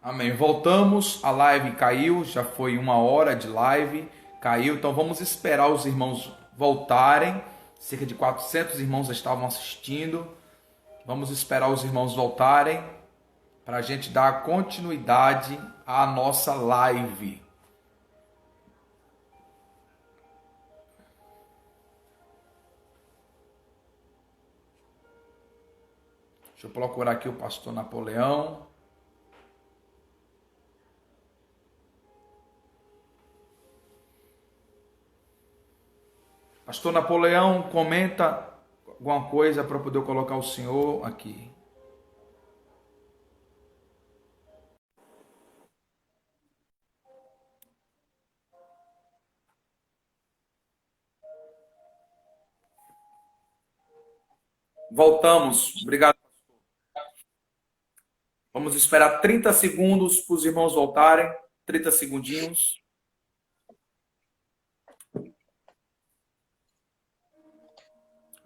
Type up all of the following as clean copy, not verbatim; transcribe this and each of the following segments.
Amém. Voltamos, a live caiu, já foi 1 hora de live, caiu, então vamos esperar os irmãos voltarem. Cerca de 400 irmãos estavam assistindo. Vamos esperar os irmãos voltarem para a gente dar continuidade à nossa live. Deixa eu procurar aqui o pastor Napoleão. Pastor Napoleão, comenta alguma coisa para poder colocar o senhor aqui. Voltamos. Obrigado. Vamos esperar 30 segundos para os irmãos voltarem. 30 segundinhos.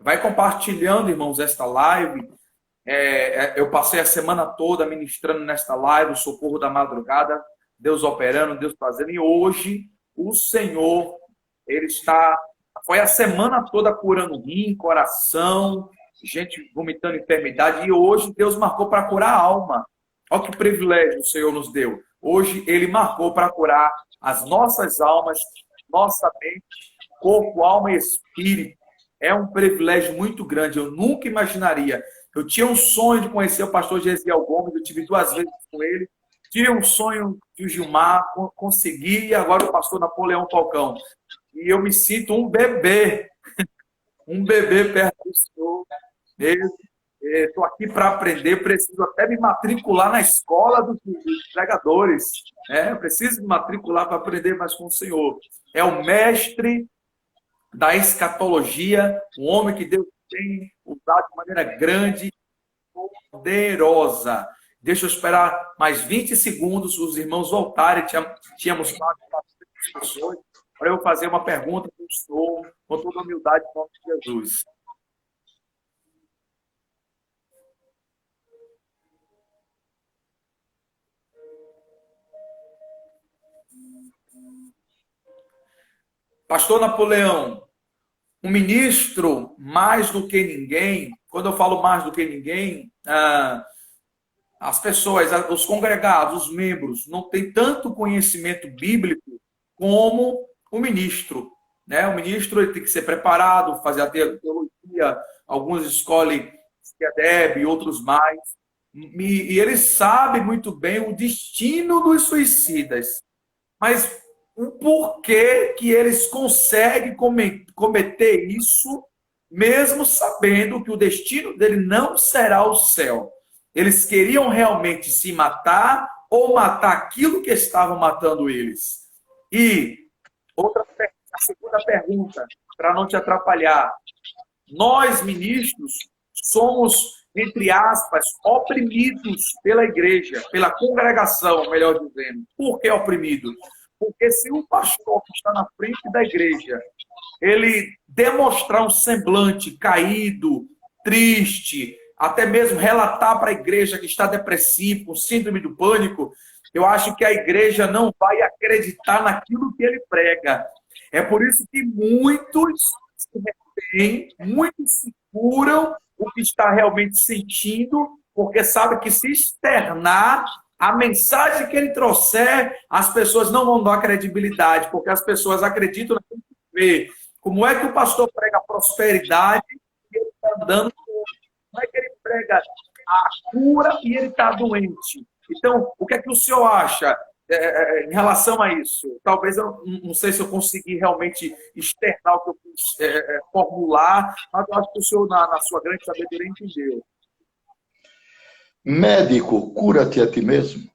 Vai compartilhando, irmãos, esta live. Eu passei a semana toda ministrando nesta live, o socorro da madrugada, Deus operando, Deus fazendo. E hoje, o Senhor, Ele está... Foi a semana toda curando rim, coração, gente vomitando enfermidade. E hoje, Deus marcou para curar a alma. Olha que privilégio o Senhor nos deu. Hoje, Ele marcou para curar as nossas almas, nossa mente, corpo, alma e espírito. É um privilégio muito grande. Eu nunca imaginaria. Eu tinha um sonho de conhecer o pastor Gesiel Gomes, eu tive 2 vezes com ele. Tinha um sonho de o Gilmar, consegui, e agora o pastor Napoleão Falcão. E eu me sinto um bebê perto do Senhor. Estou aqui para aprender, preciso até me matricular na escola dos pregadores. Eu preciso me matricular para aprender mais com o Senhor. É o mestre da escatologia, um homem que Deus tem usado de maneira grande e poderosa. Deixa eu esperar mais 20 segundos, os irmãos voltarem. Tínhamos quase 400 pessoas, para eu fazer uma pergunta para o senhor, com toda a humildade, em nome de Jesus. Pastor Napoleão, um ministro, mais do que ninguém, quando eu falo mais do que ninguém, as pessoas, os congregados, os membros, não têm tanto conhecimento bíblico como o ministro. Né? O ministro ele tem que ser preparado, fazer a teologia, alguns escolhem CEDEB, outros mais. E ele sabe muito bem o destino dos suicidas. Mas o porquê que eles conseguem cometer isso, mesmo sabendo que o destino dele não será o céu. Eles queriam realmente se matar ou matar aquilo que estavam matando eles. E a segunda pergunta, para não te atrapalhar. Nós, ministros, somos, entre aspas, oprimidos pela igreja, pela congregação, melhor dizendo. Por que oprimido? Porque se o pastor que está na frente da igreja, ele demonstrar um semblante caído, triste, até mesmo relatar para a igreja que está depressivo, com síndrome do pânico, eu acho que a igreja não vai acreditar naquilo que ele prega. É por isso que muitos se retêm, muitos se curam o que está realmente sentindo, porque sabe que se externar a mensagem que ele trouxer, as pessoas não vão dar credibilidade, porque as pessoas acreditam naquilo que vê. Como é que o pastor prega prosperidade e ele está dando? Como é que ele prega a cura e ele está doente? Então, o que é que o senhor acha em relação a isso? Talvez eu não sei se eu consegui realmente externar o que eu quis formular, mas eu acho que o senhor, na sua grande sabedoria, entendeu. Médico, cura-te a ti mesmo.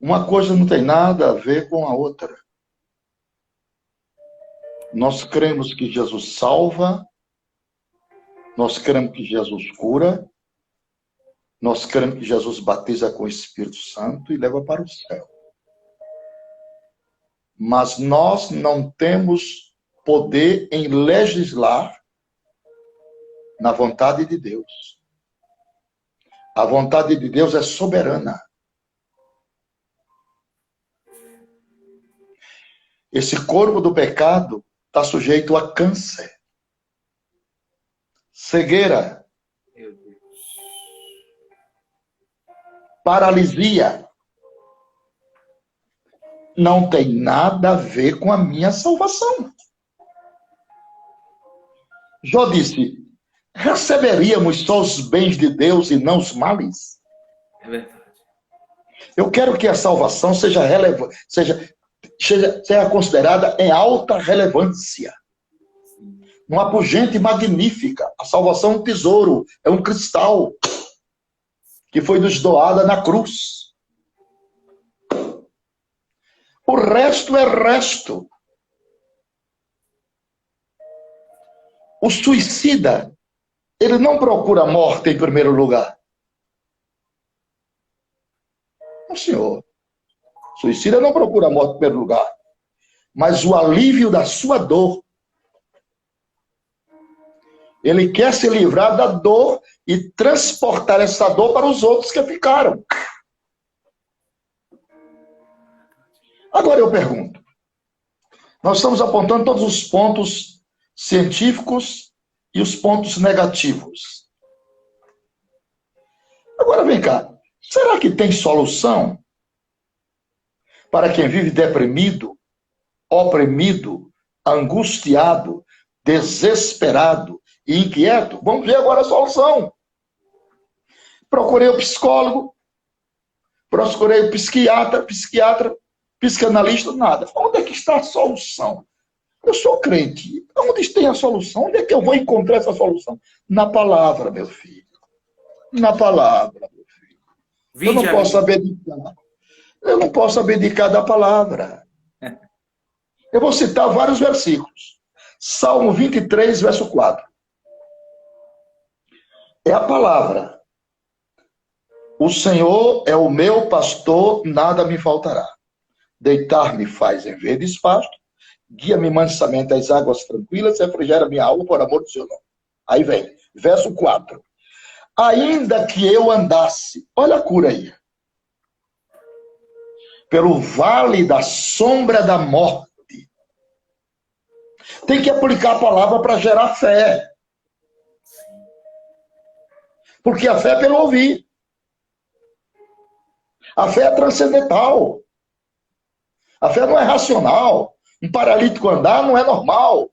Uma coisa não tem nada a ver com a outra. Nós cremos que Jesus salva, nós cremos que Jesus cura, nós cremos que Jesus batiza com o Espírito Santo e leva para o céu. Mas nós não temos poder em legislar na vontade de Deus. A vontade de Deus é soberana. Esse corpo do pecado está sujeito a câncer, cegueira, Meu Deus. paralisia. Não tem nada a ver com a minha salvação. Jó disse, receberíamos só os bens de Deus e não os males? É verdade. Eu quero que a salvação seja relevante, seja considerada em alta relevância. Uma pungente magnífica. A salvação é um tesouro, é um cristal que foi nos doada na cruz. O resto é resto. O suicida, ele não procura a morte em primeiro lugar. Não, senhor. O suicida não procura a morte em primeiro lugar. Mas o alívio da sua dor. Ele quer se livrar da dor e transportar essa dor para os outros que ficaram. Agora eu pergunto. Nós estamos apontando todos os pontos científicos e os pontos negativos. Agora vem cá. Será que tem solução para quem vive deprimido, oprimido, angustiado, desesperado e inquieto? Vamos ver agora a solução. Procurei o psicólogo, procurei o psiquiatra, psicanalista, nada. Onde é que está a solução? Eu sou crente. Onde tem a solução? Onde é que eu vou encontrar essa solução? Na palavra, meu filho. Na palavra, meu filho. Eu não posso abdicar. Eu não posso abdicar da palavra. Eu vou citar vários versículos. Salmo 23, verso 4. É a palavra. O Senhor é o meu pastor, nada me faltará. Deitar-me faz em verdes pastos, guia-me mansamente às águas tranquilas, refrigera minha alma por amor do seu nome. Aí vem, verso 4. Ainda que eu andasse, olha a cura aí, pelo vale da sombra da morte. Tem que aplicar a palavra para gerar fé. Porque a fé é pelo ouvir. A fé é transcendental. A fé não é racional. Um paralítico andar não é normal.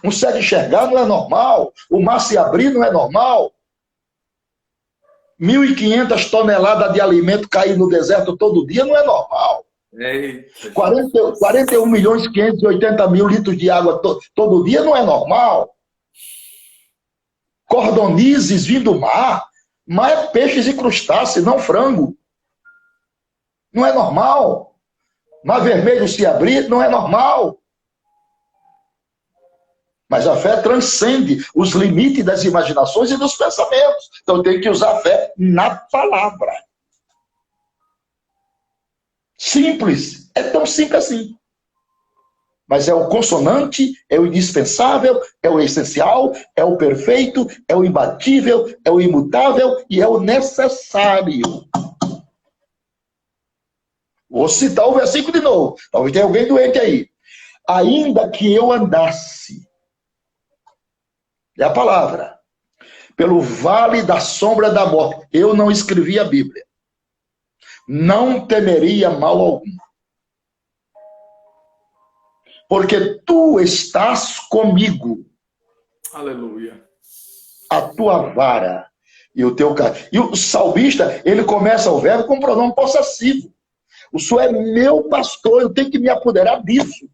Um cego enxergar não é normal. O mar se abrir não é normal. 1.500 toneladas de alimento cair no deserto todo dia não é normal. 41 milhões e 580 mil litros de água todo dia não é normal. Cordonizes vindo do mar, mas é peixes e crustáceos, não frango. Não é normal. Mar vermelho se abrir, não é normal. Mas a fé transcende os limites das imaginações e dos pensamentos. Então tem que usar a fé na palavra. Simples. É tão simples assim. Mas é o consonante, é o indispensável, é o essencial, é o perfeito, é o imbatível, é o imutável e é o necessário. Vou citar o versículo de novo. Talvez tenha alguém doente aí. Ainda que eu andasse, é a palavra, pelo vale da sombra da morte, eu não escrevi a Bíblia, não temeria mal algum. Porque tu estás comigo. Aleluia. A tua vara e o teu cajado. E o salmista, ele começa o verbo com pronome possessivo. O Senhor é meu pastor, eu tenho que me apoderar disso.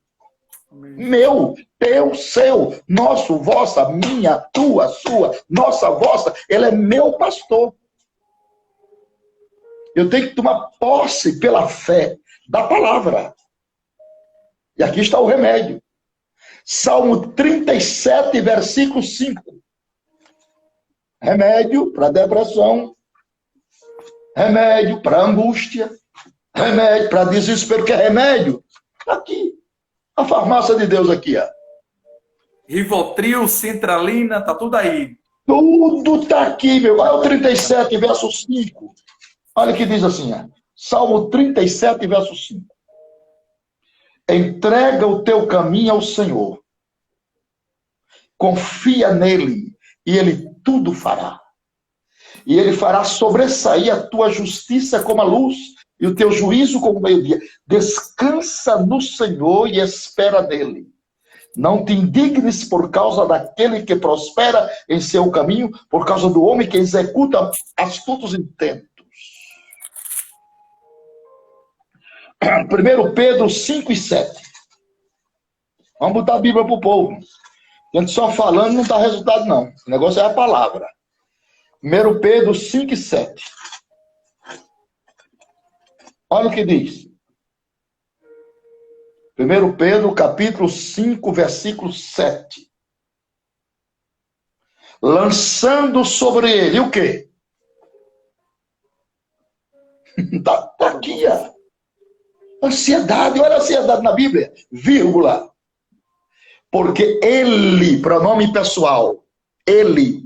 Amém. Meu, teu, seu, nosso, vossa, minha, tua, sua, nossa, vossa. Ele é meu pastor. Eu tenho que tomar posse pela fé da palavra. E aqui está o remédio. Salmo 37, versículo 5. Remédio para depressão. Remédio para angústia. Remédio para desespero. Que é remédio? Aqui. A farmácia de Deus aqui, ó. Rivotril, Centralina, tá tudo aí. Tudo está aqui, meu. Olha o 37, verso 5. Olha o que diz assim, ó. Salmo 37, verso 5. Entrega o teu caminho ao Senhor. Confia nele e ele tudo fará. E ele fará sobressair a tua justiça como a luz e o teu juízo como o meio-dia. Descansa no Senhor e espera nele. Não te indignes por causa daquele que prospera em seu caminho, por causa do homem que executa astutos intentos. 1 Pedro 5 e 7. Vamos botar a Bíblia para o povo. A gente só falando não dá resultado, não. O negócio é a palavra. 1 Pedro 5 e 7. Olha o que diz. 1 Pedro, capítulo 5, versículo 7. Lançando sobre ele o quê? Está aqui, ó. Ansiedade, olha a ansiedade na Bíblia, vírgula. Porque ele, pronome pessoal, ele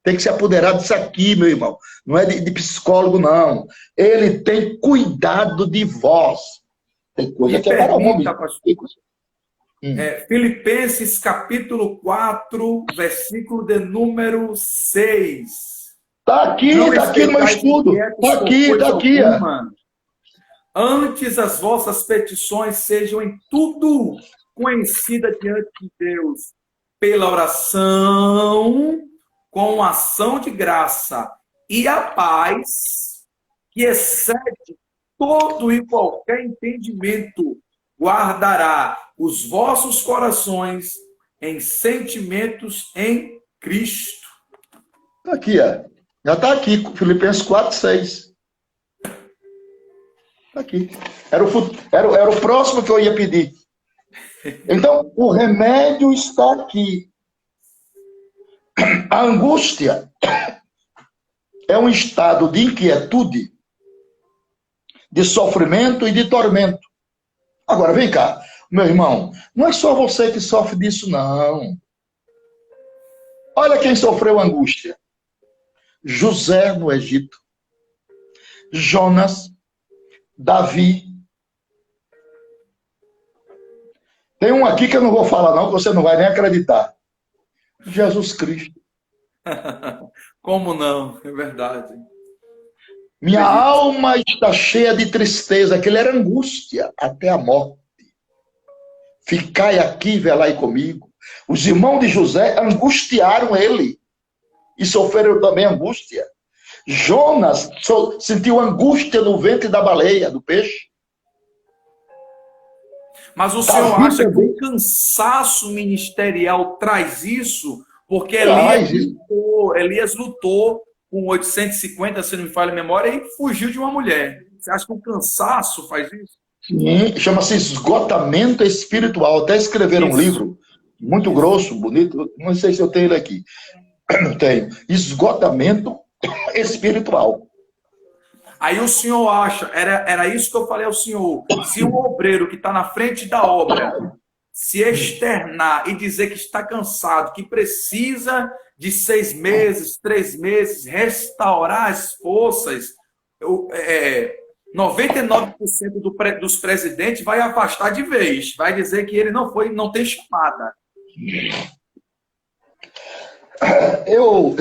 tem que se apoderar disso aqui, meu irmão. Não é de psicólogo, não. Ele tem cuidado de vós. Tem coisa que é para homem. Filipenses capítulo 4, versículo de número 6. Está aqui no meu estudo. Está aqui. Antes as vossas petições sejam em tudo conhecidas diante de Deus, pela oração, com ação de graça, e a paz, que excede todo e qualquer entendimento, guardará os vossos corações em sentimentos em Cristo. Aqui, ó. Já está aqui, Filipenses 4, 6. Está aqui. Era o próximo que eu ia pedir. Então, o remédio está aqui. A angústia é um estado de inquietude, de sofrimento e de tormento. Agora, vem cá, meu irmão, não é só você que sofre disso, não. Olha quem sofreu angústia. José no Egito. Jonas, Davi. Tem um aqui que eu não vou falar não, que você não vai nem acreditar. Jesus Cristo. Como não? É verdade. Minha alma está cheia de tristeza, aquele era angústia até a morte. Ficai aqui e velai comigo. Os irmãos de José angustiaram ele e sofreram também angústia. Jonas sentiu angústia no ventre da baleia, do peixe. Mas o senhor acha que o cansaço ministerial traz isso? Porque Elias lutou com 850, se não me falha a memória, e fugiu de uma mulher. Você acha que o cansaço faz isso? Sim, chama-se esgotamento espiritual. Até escreveram um livro muito grosso, bonito, não sei se eu tenho ele aqui. Não tenho. Esgotamento espiritual. Aí o senhor acha, era isso que eu falei ao senhor, se o obreiro que está na frente da obra se externar e dizer que está cansado, que precisa de 6 meses, 3 meses, restaurar as forças, 99% dos presidentes vai afastar de vez, vai dizer que ele não tem chamada. Eu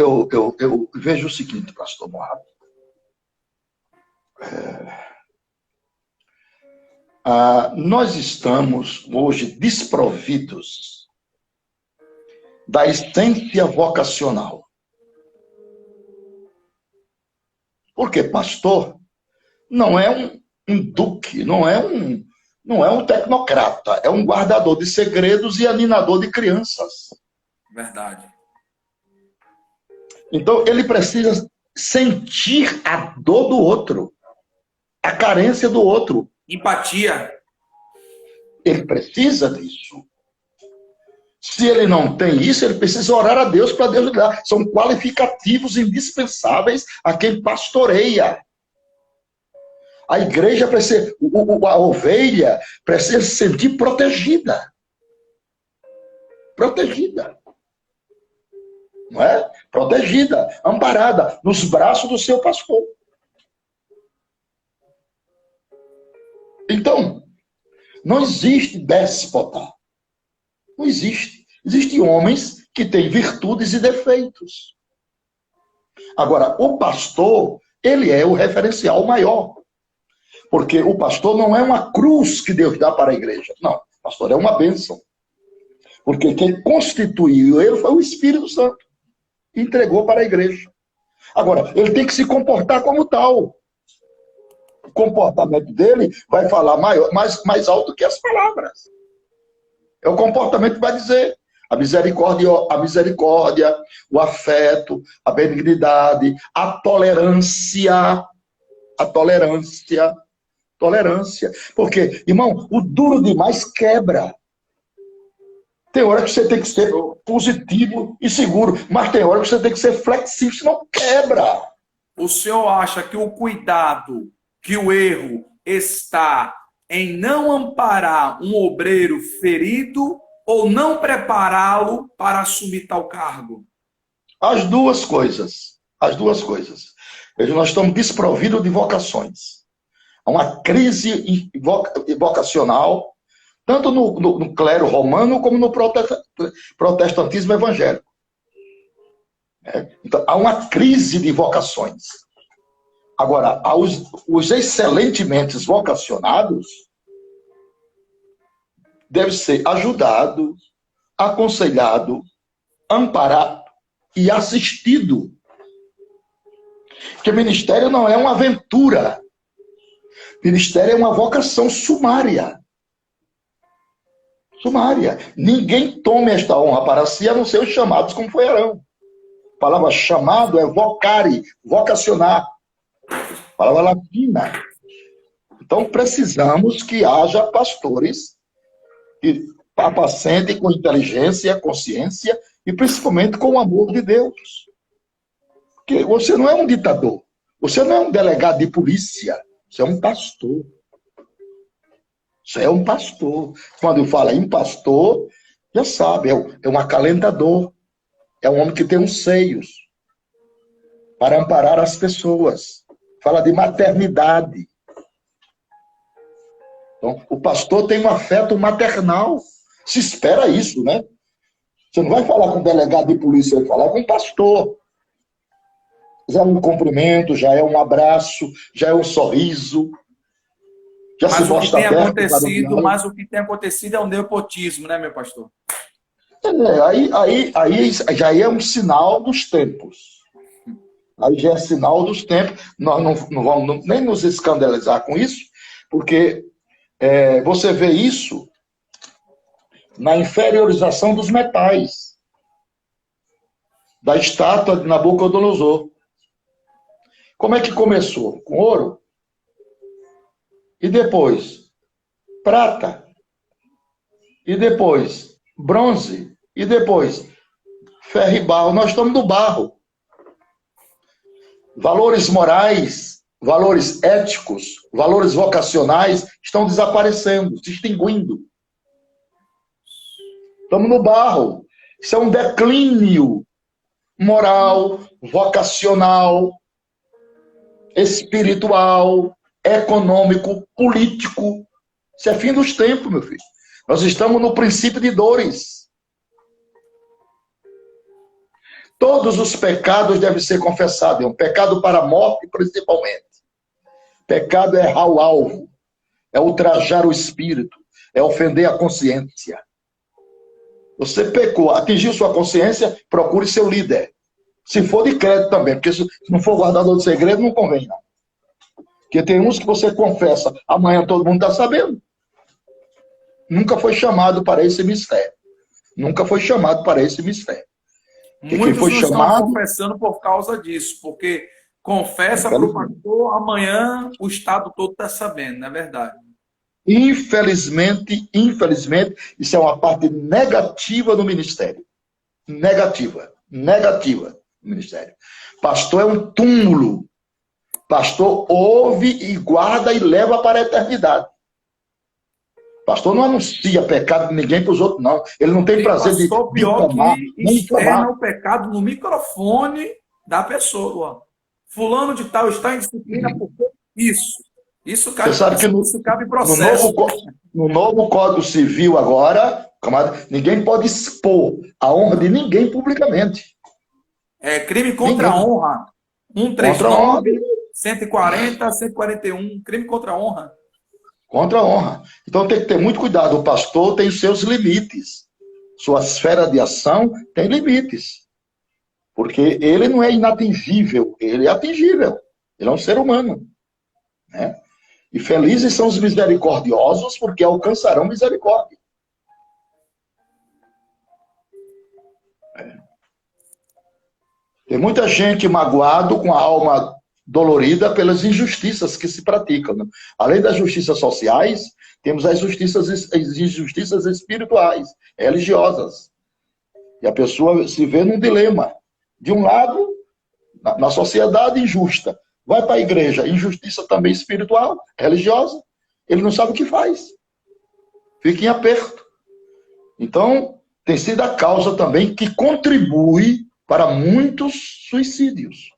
vejo o seguinte, pastor Moab. Nós estamos hoje desprovidos da essência vocacional. Porque pastor não é um duque, não é um tecnocrata, é um guardador de segredos e aninador de crianças. Verdade. Então ele precisa sentir a dor do outro, a carência do outro. Empatia. Ele precisa disso. Se ele não tem isso, ele precisa orar a Deus para Deus dar. São qualificativos indispensáveis a quem pastoreia. A igreja precisa, a ovelha precisa se sentir protegida. Protegida. Não é? protegida, amparada, nos braços do seu pastor. Então, não existe déspota. Não existe. Existem homens que têm virtudes e defeitos. Agora, o pastor, ele é o referencial maior. Porque o pastor não é uma cruz que Deus dá para a igreja. Não, o pastor é uma bênção. Porque quem constituiu ele foi o Espírito Santo. E entregou para a igreja. Agora, ele tem que se comportar como tal. O comportamento dele vai falar mais alto que as palavras. É o comportamento que vai dizer. A misericórdia, o afeto, a benignidade, a tolerância. Tolerância. Porque, irmão, o duro demais quebra. Tem hora que você tem que ser positivo e seguro, mas tem hora que você tem que ser flexível, senão quebra. O senhor acha que o cuidado, que o erro está em não amparar um obreiro ferido ou não prepará-lo para assumir tal cargo? As duas coisas. As duas coisas. Veja, nós estamos desprovidos de vocações. Há uma crise vocacional, tanto no clero romano como no protestantismo evangélico. Então, há uma crise de vocações. Agora, os excelentemente vocacionados devem ser ajudados, aconselhados, amparados e assistidos. Porque ministério não é uma aventura. Ministério é uma vocação sumária. Sumária. Ninguém tome esta honra para si, a não ser os chamados como foi Arão. A palavra chamado é vocare, vocacionar. Palavra latina. Então precisamos que haja pastores que apacentem com inteligência, consciência e principalmente com o amor de Deus. Porque você não é um ditador. Você não é um delegado de polícia. Você é um pastor. Você é um pastor. Quando fala em pastor, já sabe, é um acalentador. É um homem que tem uns seios para amparar as pessoas. Fala de maternidade. Então, o pastor tem um afeto maternal. Se espera isso, né? Você não vai falar com um delegado de polícia, vai falar com um pastor. Já é um cumprimento, já é um abraço, já é um sorriso. Já mas se o que mostra tem aberto, acontecido, mas o que tem acontecido é o nepotismo, né, meu pastor? Aí já é um sinal dos tempos. Aí já é sinal dos tempos. Nós não vamos nem nos escandalizar com isso, porque você vê isso na inferiorização dos metais da estátua de Nabucodonosor. Como é que começou? Com ouro. E depois, prata. E depois, bronze. E depois, ferro e barro. Nós estamos no barro. Valores morais, valores éticos, valores vocacionais estão desaparecendo, se extinguindo. Estamos no barro. Isso é um declínio moral, vocacional, espiritual, econômico, político. Isso é fim dos tempos, meu filho. Nós estamos no princípio de dores. Todos os pecados devem ser confessados. É um pecado para a morte, principalmente. Pecado é errar o alvo, é ultrajar o espírito, é ofender a consciência. Você pecou, atingiu sua consciência, procure seu líder. Se for de crédito também, porque se não for guardador de segredo, não convém, não. Porque tem uns que você confessa, amanhã todo mundo está sabendo. Nunca foi chamado para esse mistério. Nunca foi chamado para esse mistério. Porque Muitos foi não chamado... estão confessando por causa disso, porque confessa para o pastor, amanhã o Estado todo está sabendo, não é verdade? Infelizmente, isso é uma parte negativa do ministério. Negativa no ministério. Pastor é um túmulo. Pastor ouve e guarda e leva para a eternidade. Pastor não anuncia pecado de ninguém para os outros, não. Ele não tem prazer de pior tomar, que nem externa tomar. o pecado no microfone da pessoa. Fulano de tal está em disciplina por isso. Isso Você sabe que cabe no processo. no novo Código Civil agora, camarada, ninguém pode expor a honra de ninguém publicamente. É crime contra a honra. Contra a honra. 139, 140, 141. Crime contra a honra. Contra a honra. Então tem que ter muito cuidado. O pastor tem os seus limites. Sua esfera de ação tem limites. Porque ele não é inatingível, ele é atingível. Ele é um ser humano. Né? E felizes são os misericordiosos, porque alcançarão misericórdia. Tem muita gente magoado, com a alma dolorida pelas injustiças que se praticam. Né? Além das justiças sociais, temos as injustiças espirituais, religiosas. E a pessoa se vê num dilema. De um lado, na sociedade injusta. Vai para a igreja, injustiça também espiritual, religiosa. Ele não sabe o que faz. Fica em aperto. Então, tem sido a causa também que contribui para muitos suicídios.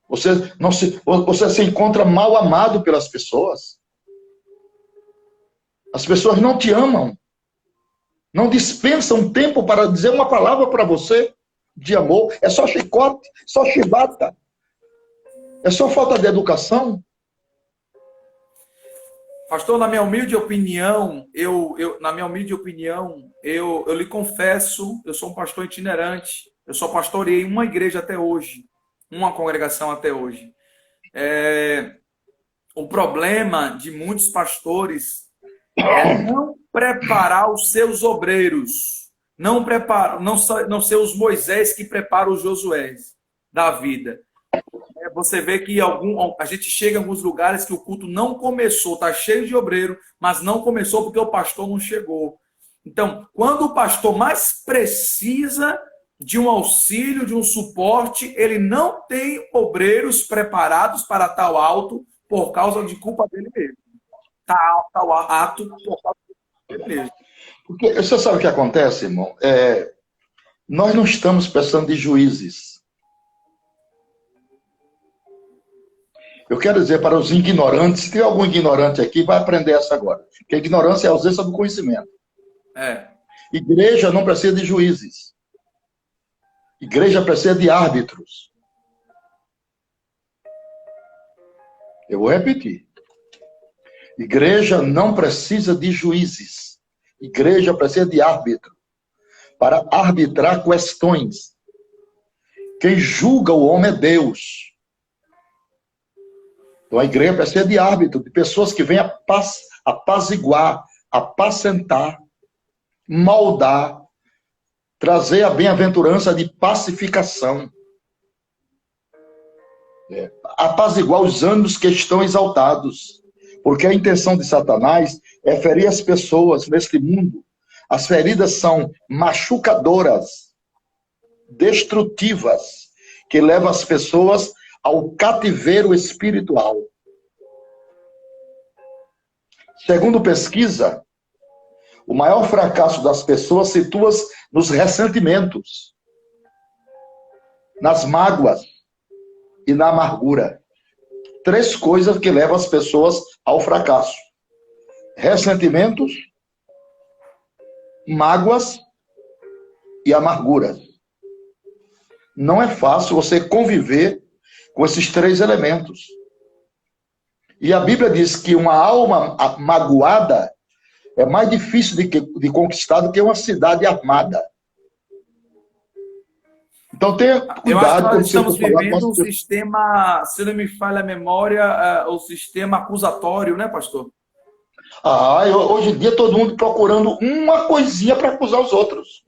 Você se encontra mal amado pelas pessoas. As pessoas não te amam. Não dispensam tempo para dizer uma palavra para você de amor. É só chicote, só chibata. É só falta de educação. Pastor, na minha humilde opinião, eu lhe confesso, eu sou um pastor itinerante. Eu só pastoreei uma igreja até hoje, uma congregação até hoje. O problema de muitos pastores é não preparar os seus obreiros, não ser os Moisés que preparam os Josués da vida. Você vê que a gente chega em alguns lugares que o culto não começou, está cheio de obreiro, mas não começou porque o pastor não chegou. Então, quando o pastor mais precisa de um auxílio, de um suporte, ele não tem obreiros preparados para tal ato por causa de culpa dele mesmo. Tal ato por causa dele mesmo. Porque você sabe o que acontece, irmão? Nós não estamos precisando de juízes. Eu quero dizer para os ignorantes, se tem algum ignorante aqui, vai aprender essa agora. Porque a ignorância é a ausência do conhecimento. Igreja não precisa de juízes. Igreja precisa de árbitros. Eu vou repetir. Igreja não precisa de juízes. Igreja precisa de árbitro. Para arbitrar questões. Quem julga o homem é Deus. Então a igreja precisa de árbitro, de pessoas que venham apaziguar, apacentar, moldar, trazer a bem-aventurança de pacificação. Apaziguar os ânimos que estão exaltados. Porque a intenção de Satanás é ferir as pessoas neste mundo. As feridas são machucadoras, destrutivas, que levam as pessoas ao cativeiro espiritual. Segundo pesquisa, o maior fracasso das pessoas situa-se nos ressentimentos, nas mágoas e na amargura. 3 coisas que levam as pessoas ao fracasso: ressentimentos, mágoas e amargura. Não é fácil você conviver com esses 3 elementos. E a Bíblia diz que uma alma magoada é mais difícil de conquistar do que uma cidade armada. Então tenha cuidado. Eu acho que nós quando estamos você for falar vivendo com um sistema, se não me falha a memória, o sistema acusatório, né, pastor? Hoje em dia todo mundo procurando uma coisinha para acusar os outros.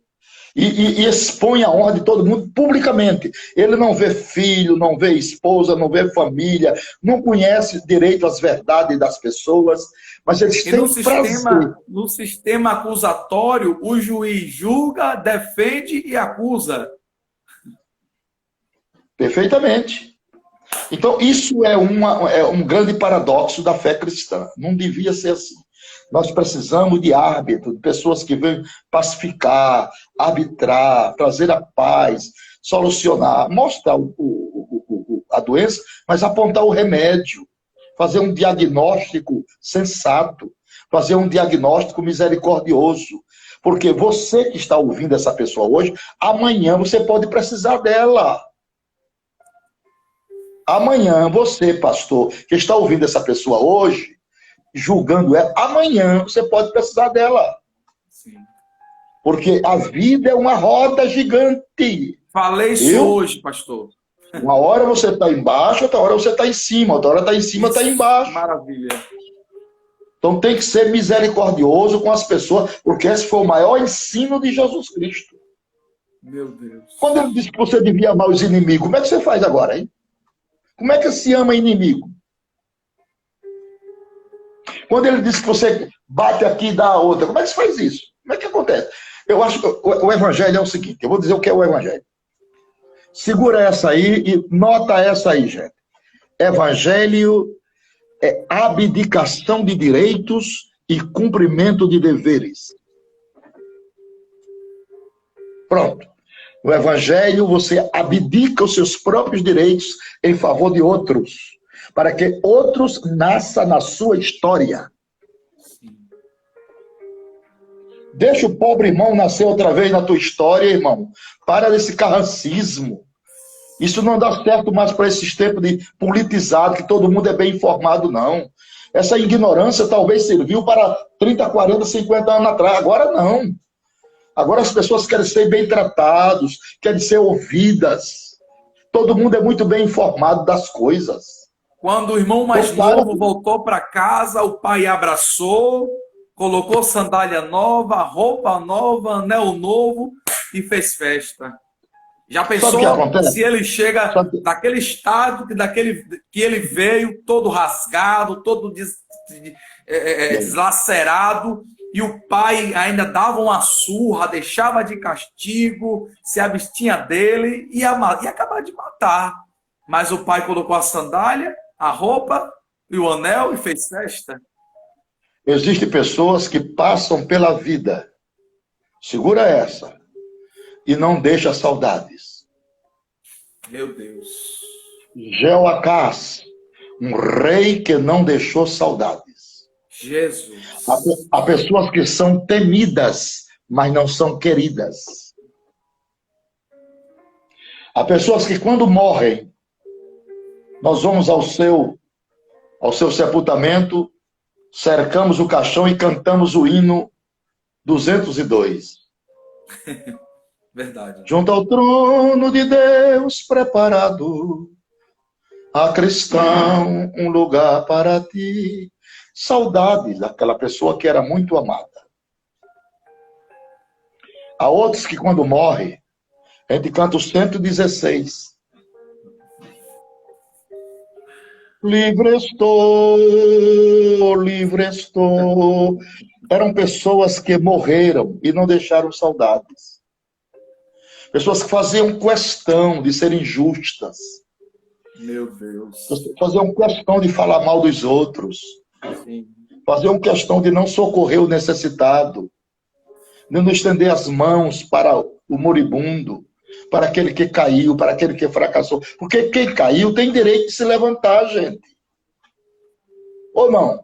E expõe a honra de todo mundo publicamente. Ele não vê filho, não vê esposa, não vê família, não conhece direito às verdades das pessoas, mas eles têm prazer. No sistema acusatório, o juiz julga, defende e acusa. Perfeitamente. Então, isso é um grande paradoxo da fé cristã. Não devia ser assim. Nós precisamos de árbitro, de pessoas que venham pacificar, arbitrar, trazer a paz, solucionar, mostrar a doença, mas apontar o remédio, fazer um diagnóstico sensato, fazer um diagnóstico misericordioso. Porque você que está ouvindo essa pessoa hoje, amanhã você pode precisar dela. Amanhã você, pastor, que está ouvindo essa pessoa hoje, julgando ela, amanhã você pode precisar dela. Sim. Porque a vida é uma roda gigante. Falei isso hoje, pastor. Uma hora você está embaixo, outra hora você está em cima, outra hora está em cima, está embaixo. Maravilha. Então tem que ser misericordioso com as pessoas, porque esse foi o maior ensino de Jesus Cristo. Meu Deus. Quando ele disse que você devia amar os inimigos, como é que você faz agora, hein? Como é que se ama inimigo? Quando ele disse que você bate aqui e dá a outra, como é que se faz isso? Como é que acontece? Eu acho que o evangelho é o seguinte, eu vou dizer o que é o evangelho. Segura essa aí e nota essa aí, gente. Evangelho é abdicação de direitos e cumprimento de deveres. Pronto. No evangelho você abdica os seus próprios direitos em favor de outros, para que outros nasçam na sua história. Deixa o pobre irmão nascer outra vez na tua história, irmão. Para desse carrancismo. Isso não dá certo mais para esses tempos de politizado, que todo mundo é bem informado, não. Essa ignorância talvez serviu para 30, 40, 50 anos atrás. Agora não. Agora as pessoas querem ser bem tratados, querem ser ouvidas. Todo mundo é muito bem informado das coisas. Quando o irmão mais novo voltou para casa, o pai abraçou, colocou sandália nova, roupa nova, anel novo e fez festa. Já pensou se ele chega daquele estado que ele veio, todo rasgado, todo deslacerado, e o pai ainda dava uma surra, deixava de castigo, se abstinha dele e ia acabar de matar. Mas o pai colocou a sandália, a roupa e o anel e fez festa. Existem pessoas que passam pela vida, segura essa, e não deixa saudades. Meu Deus. Jeoacás, um rei que não deixou saudades. Jesus. Há pessoas que são temidas, mas não são queridas. Há pessoas que quando morrem, nós vamos ao seu sepultamento, cercamos o caixão e cantamos o hino 202. Verdade. Junto ao trono de Deus preparado, há cristão um lugar para ti. Saudades daquela pessoa que era muito amada. Há outros que quando morre, a gente canta o 116. Livre estou, livre estou. Eram pessoas que morreram e não deixaram saudades. Pessoas que faziam questão de serem justas. Meu Deus. Faziam questão de falar mal dos outros. Sim. Faziam questão de não socorrer o necessitado. De não estender as mãos para o moribundo. Para aquele que caiu, para aquele que fracassou. Porque quem caiu tem direito de se levantar, gente. Ou não?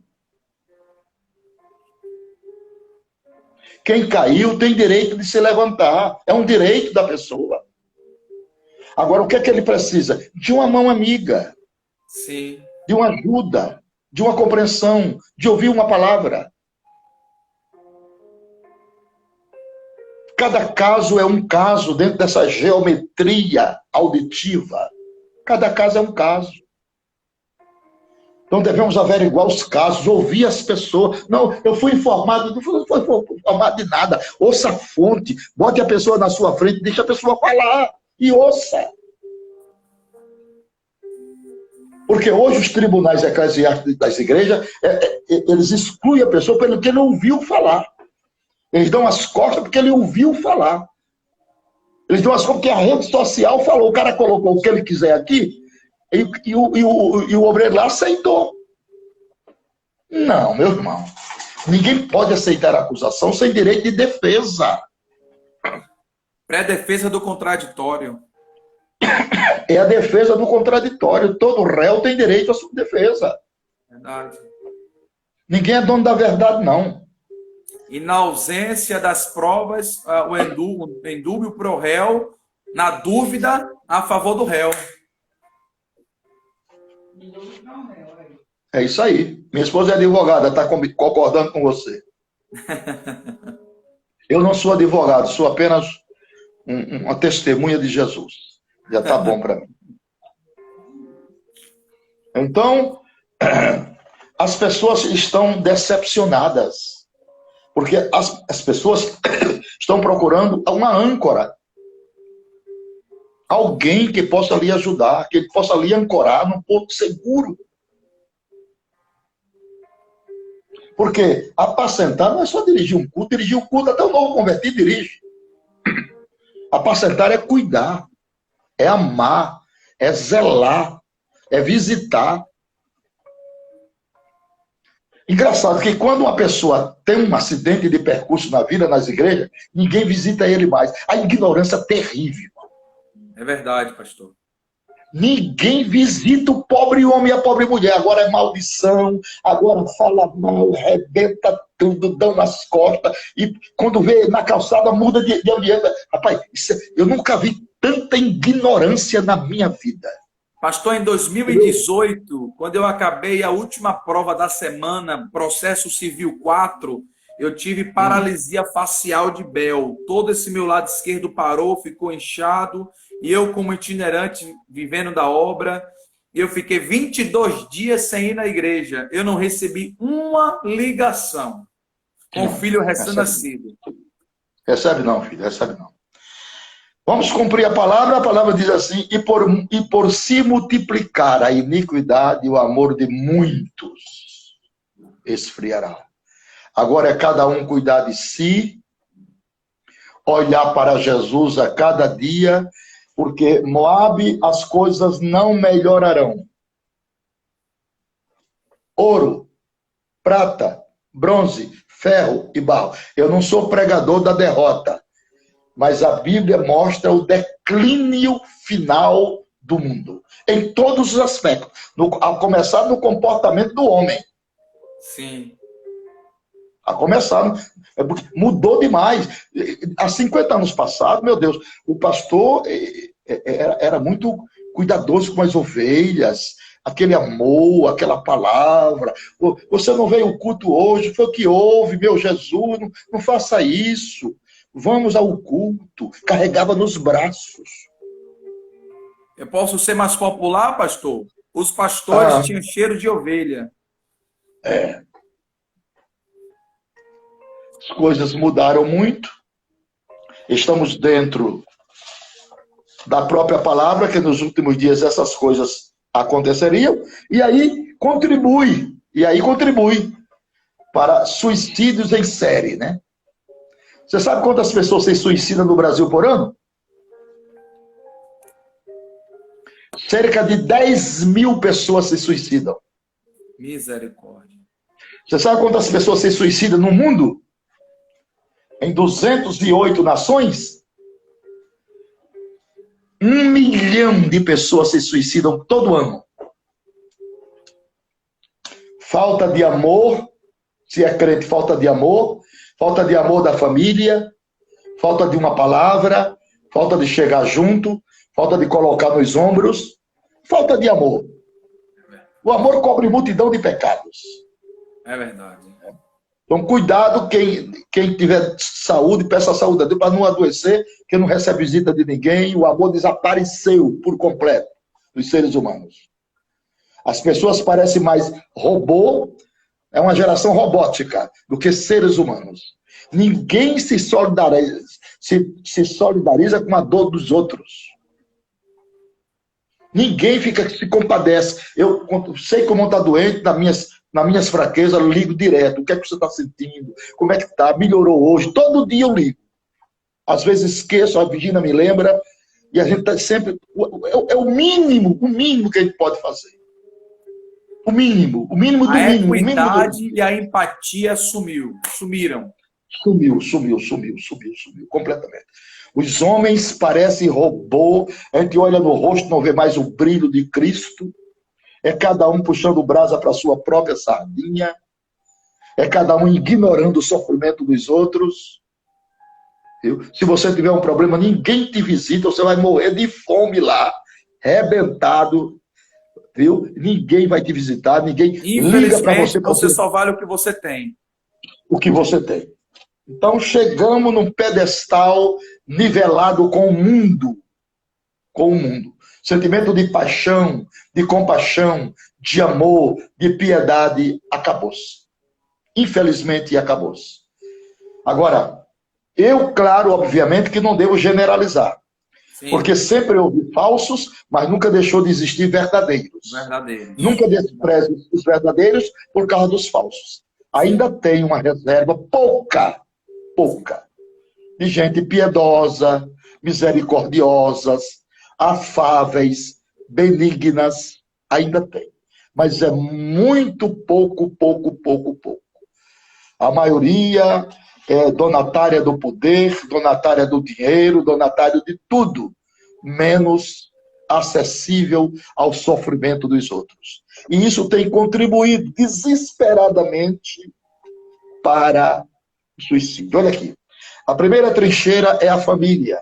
Quem caiu tem direito de se levantar. É um direito da pessoa. Agora, o que é que ele precisa? De uma mão amiga. Sim. De uma ajuda. De uma compreensão. De ouvir uma palavra. Cada caso é um caso dentro dessa geometria auditiva. Cada caso é um caso. Então devemos averiguar os casos, ouvir as pessoas. Não, eu fui informado, não fui informado de nada. Ouça a fonte, bote a pessoa na sua frente, deixa a pessoa falar e ouça. Porque hoje os tribunais eclesiásticos das igrejas, eles excluem a pessoa pelo que ele ouviu falar. Eles dão as costas porque ele ouviu falar. Eles dão as costas porque a rede social falou. O cara colocou o que ele quiser aqui e o obreiro lá aceitou. Não, meu irmão. Ninguém pode aceitar a acusação sem direito de defesa. Pré-defesa do contraditório. É a defesa do contraditório. Todo réu tem direito à sua defesa. Verdade. Ninguém é dono da verdade, não. E na ausência das provas, o indúbio pro réu, na dúvida, a favor do réu. É isso aí. Minha esposa é advogada, está concordando com você. Eu não sou advogado, sou apenas uma testemunha de Jesus. Já está bom para mim. Então, as pessoas estão decepcionadas. Porque as pessoas estão procurando uma âncora. Alguém que possa lhe ajudar, que possa lhe ancorar num ponto seguro. Porque apacentar não é só dirigir um culto até o novo convertido dirige. Apacentar é cuidar, é amar, é zelar, é visitar. Engraçado que quando uma pessoa tem um acidente de percurso na vida, nas igrejas, ninguém visita ele mais. A ignorância é terrível. É verdade, pastor. Ninguém visita o pobre homem e a pobre mulher. Agora é maldição, agora fala mal, rebenta tudo, dão nas costas. E quando vê na calçada, muda de ambiente. Rapaz, eu nunca vi tanta ignorância na minha vida. Pastor, em 2018, quando eu acabei a última prova da semana, processo civil 4, eu tive paralisia facial de Bell. Todo esse meu lado esquerdo parou, ficou inchado. E eu, como itinerante, vivendo da obra, eu fiquei 22 dias sem ir na igreja. Eu não recebi uma ligação com o filho recém-nascido. Recebe não, filho, recebe não. Vamos cumprir a palavra diz assim, e por se multiplicar a iniquidade, o amor de muitos esfriará. Agora é cada um cuidar de si, olhar para Jesus a cada dia, porque Moabe as coisas não melhorarão. Ouro, prata, bronze, ferro e barro. Eu não sou pregador da derrota, mas a Bíblia mostra o declínio final do mundo, em todos os aspectos, a começar no comportamento do homem. Sim. A começar, mudou demais. Há 50 anos passados, meu Deus, o pastor era muito cuidadoso com as ovelhas, aquele amor, aquela palavra. Você não veio ao culto hoje, foi o que houve, meu Jesus, não faça isso. Vamos ao culto, carregava nos braços. Eu posso ser mais popular, pastor? Os pastores tinham cheiro de ovelha. É. As coisas mudaram muito. Estamos dentro da própria palavra, que nos últimos dias essas coisas aconteceriam, e aí contribui para suicídios em série, né? Você sabe quantas pessoas se suicidam no Brasil por ano? Cerca de 10 mil pessoas se suicidam. Misericórdia. Você sabe quantas pessoas se suicidam no mundo? Em 208 nações? 1 milhão de pessoas se suicidam todo ano. Falta de amor, se é crente, falta de amor da família, falta de uma palavra, falta de chegar junto, falta de colocar nos ombros, falta de amor. O amor cobre multidão de pecados. É verdade. Então, cuidado, quem tiver saúde, peça a saúde a Deus para não adoecer, que não recebe visita de ninguém. O amor desapareceu por completo dos seres humanos. As pessoas parecem mais robô, é uma geração robótica, do que seres humanos. Ninguém se solidariza com a dor dos outros. Ninguém se compadece. Eu sei como está doente, nas minhas fraquezas, eu ligo direto. O que é que você está sentindo? Como é que está? Melhorou hoje? Todo dia eu ligo. Às vezes esqueço, a Virgínia me lembra, e a gente está sempre... É o mínimo que a gente pode fazer. o mínimo do A mínimo, o mínimo do equidade e a empatia sumiram. sumiu completamente. Os homens parecem robô, a gente olha no rosto, não vê mais o brilho de Cristo, é cada um puxando brasa para a sua própria sardinha, é cada um ignorando o sofrimento dos outros. Viu? Se você tiver um problema, ninguém te visita, você vai morrer de fome lá, rebentado, viu? Ninguém vai te visitar, ninguém liga para Infelizmente, você você só vale o que você tem. o que você tem. Então chegamos num pedestal nivelado com o mundo, com o mundo. Sentimento de paixão, de compaixão, de amor, de piedade, acabou-se. Infelizmente, acabou-se. Agora, eu, claro, obviamente, que não devo generalizar. Sim. Porque sempre houve falsos, mas nunca deixou de existir verdadeiros. Nunca despreze os verdadeiros por causa dos falsos. Ainda tem uma reserva pouca, de gente piedosa, misericordiosas, afáveis, benignas, ainda tem. Mas é muito pouco. A maioria é donatária do poder, donatária do dinheiro, donatária de tudo, menos acessível ao sofrimento dos outros. E isso tem contribuído desesperadamente para o suicídio. Olha aqui. A primeira trincheira é a família.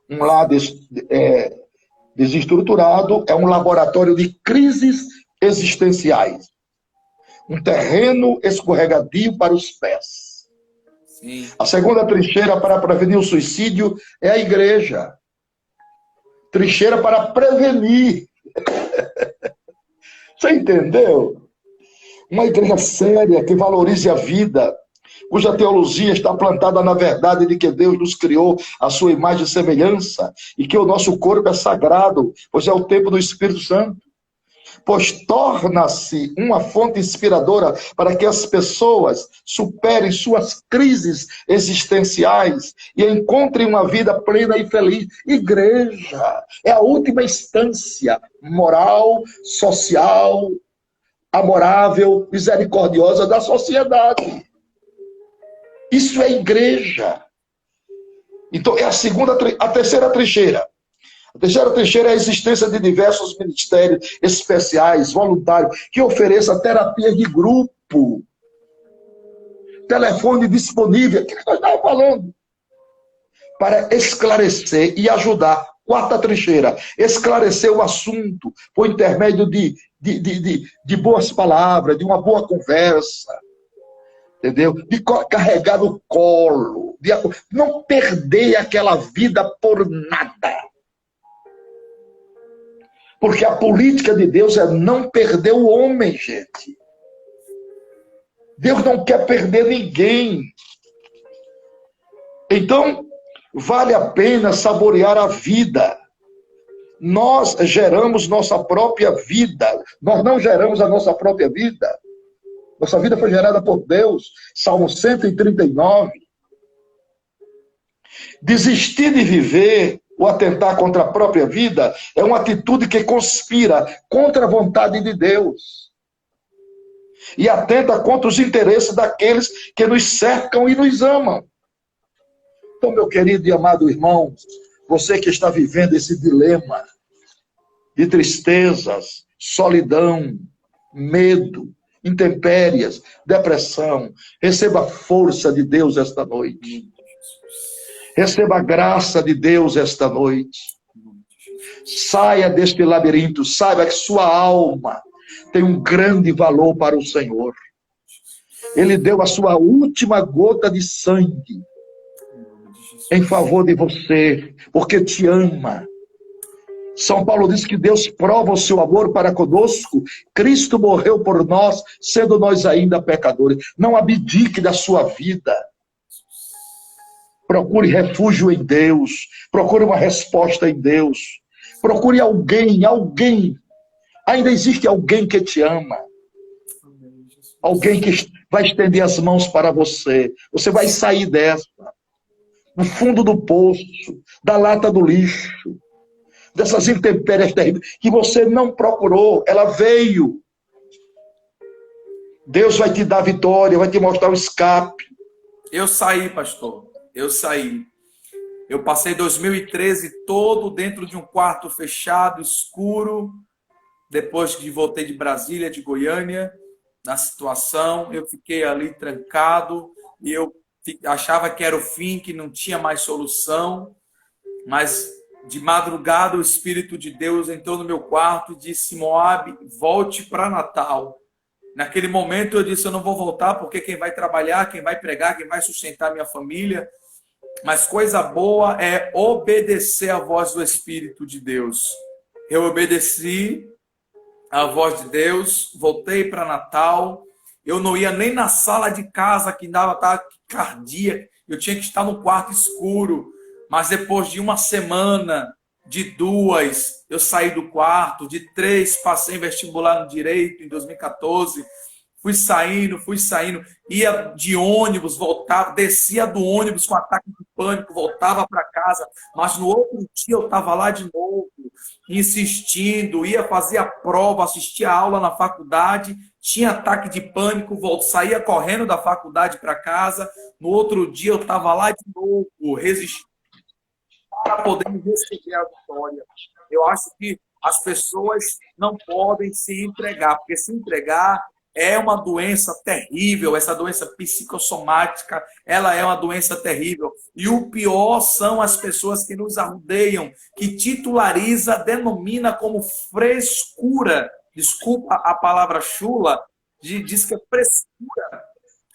Um lar desestruturado é um laboratório de crises existenciais. Um terreno escorregadio para os pés. Sim. A segunda trincheira para prevenir o suicídio é a igreja. Trincheira para prevenir. Você entendeu? Uma igreja séria que valorize a vida, cuja teologia está plantada na verdade de que Deus nos criou à sua imagem e semelhança e que o nosso corpo é sagrado, pois é o templo do Espírito Santo. Pois torna-se uma fonte inspiradora para que as pessoas superem suas crises existenciais e encontrem uma vida plena e feliz. Igreja é a última instância moral, social, amorável, misericordiosa da sociedade. Isso é igreja. Então, é a terceira trincheira. A terceira trincheira é a existência de diversos ministérios especiais, voluntários, que ofereçam terapias de grupo. Telefone disponível, aquilo que nós estávamos falando. Para esclarecer e ajudar. Quarta trincheira, esclarecer o assunto por intermédio de boas palavras, de uma boa conversa. Entendeu? De carregar no colo. De não perder aquela vida por nada. Porque a política de Deus é não perder o homem, gente. Deus não quer perder ninguém. Então, vale a pena saborear a vida. Nós geramos nossa própria vida. Nós não geramos a nossa própria vida. Nossa vida foi gerada por Deus. Salmo 139. Desistir de viver ou atentar contra a própria vida é uma atitude que conspira contra a vontade de Deus e atenta contra os interesses daqueles que nos cercam e nos amam. Então, meu querido e amado irmão, você que está vivendo esse dilema de tristezas, solidão, medo, intempéries, depressão, receba a força de Deus esta noite. Receba a graça de Deus esta noite. Saia deste labirinto. Saiba que sua alma tem um grande valor para o Senhor. Ele deu a sua última gota de sangue em favor de você, porque te ama. São Paulo diz que Deus prova o seu amor para conosco. Cristo morreu por nós, sendo nós ainda pecadores. Não abdique da sua vida. Procure refúgio em Deus. Procure uma resposta em Deus. Procure alguém. Ainda existe alguém que te ama. Alguém que vai estender as mãos para você. Você vai sair dessa. No fundo do poço, da lata do lixo, dessas intempéries terríveis que você não procurou. Ela veio. Deus vai te dar vitória, vai te mostrar o escape. Eu saí, pastor. Eu saí. Eu passei 2013 todo dentro de um quarto fechado, escuro. Depois que voltei de Brasília, de Goiânia, na situação, eu fiquei ali trancado e eu achava que era o fim, que não tinha mais solução. Mas de madrugada o Espírito de Deus entrou no meu quarto e disse: Moab, volte para Natal. Naquele momento eu disse: eu não vou voltar porque quem vai trabalhar, quem vai pregar, quem vai sustentar minha família. Mas coisa boa é obedecer à voz do Espírito de Deus. Eu obedeci à voz de Deus, voltei para Natal. Eu não ia nem na sala de casa que dava taquicardia. Eu tinha que estar no quarto escuro. Mas depois de uma semana, de 2, eu saí do quarto. De 3, passei em vestibular no Direito em 2014. Fui saindo, ia de ônibus, voltava, descia do ônibus com ataque de pânico, voltava para casa, mas no outro dia eu estava lá de novo, insistindo, ia fazer a prova, assistia a aula na faculdade, tinha ataque de pânico, saía correndo da faculdade para casa, no outro dia eu estava lá de novo, resistindo para poder receber a vitória. Eu acho que as pessoas não podem se entregar, porque se entregar é uma doença terrível, essa doença psicossomática, ela é uma doença terrível. E o pior são as pessoas que nos rodeiam, que titulariza, denomina como frescura. Desculpa a palavra chula, diz que é frescura.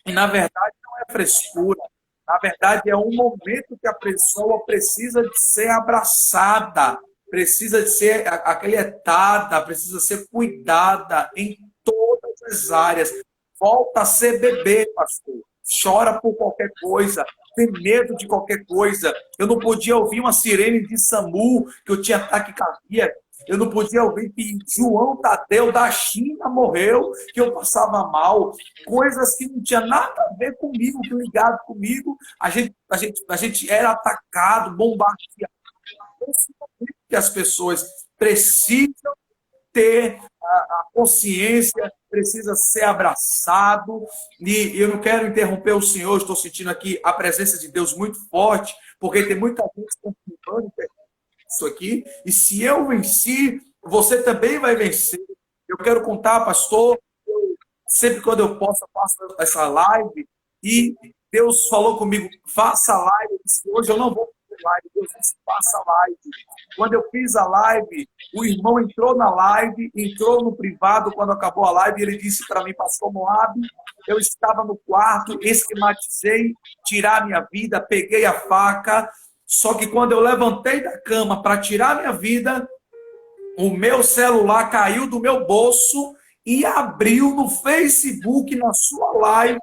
E na verdade não é frescura. Na verdade é um momento que a pessoa precisa de ser abraçada, precisa de ser aquietada, precisa ser cuidada em todas as áreas. Volta a ser bebê, pastor. Chora por qualquer coisa, tem medo de qualquer coisa. Eu não podia ouvir uma sirene de SAMU, que eu tinha ataque cardíaco. Eu não podia ouvir que João Tadeu da China morreu, que eu passava mal. Coisas que não tinha nada a ver comigo, que ligado comigo. A gente era atacado, bombardeado. Esse momento que as pessoas precisam ter a consciência, precisa ser abraçado. E eu não quero interromper o Senhor, estou sentindo aqui a presença de Deus muito forte, porque tem muita gente confirmando isso aqui. E se eu venci, você também vai vencer. Eu quero contar, pastor, sempre quando eu posso, eu faço essa live, e Deus falou comigo: faça a live. Eu disse: hoje eu não vou fazer live. Deus disse: faça a live. Quando eu fiz a live, o irmão entrou na live, entrou no privado quando acabou a live, e ele disse para mim: pastor Moab, eu estava no quarto, esquematizei tirar minha vida, peguei a faca, só que quando eu levantei da cama para tirar minha vida, o meu celular caiu do meu bolso e abriu no Facebook, na sua live,